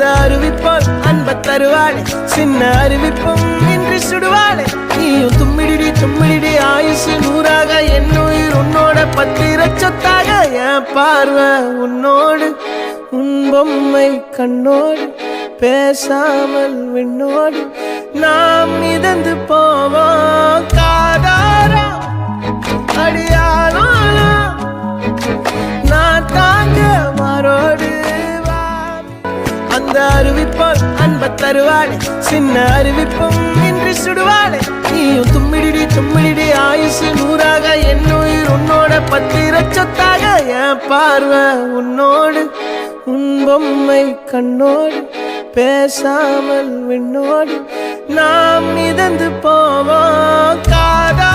அந்த அருவிப்போல் அன்ப தருவாளே சின்ன அருவிப்பும் இன்றி சுடுவாளே நீயும் தும்மிடி தும்மிடி ஆயுசு நூறாக என்னுயிர் உன்னோட பத்திர சொத்தாக என் பார்வை உன்னோடு உன் பொம்மை கண்ணோடு பேசாமல் விண்ணோடு நாம் மிதந்து போவோம் காதாரா அடியாளோ நான் தாங்க மாறோடு அந்த அருவிப்போல் அன்ப தருவாளே சின்ன அருவிப்பும் இன்றி சுடுவாளே நீயும் தும்மிடி தும்மிடி ஆயுசு நூறாக என்னுயிர் உன்னோட பத்திர சொத்தாக என் பார்வை உன்னோடு உன் பொம்மை கண்ணோடு பேசாமல் விண்ணோடு நாம் மிதந்து போவோம் காதா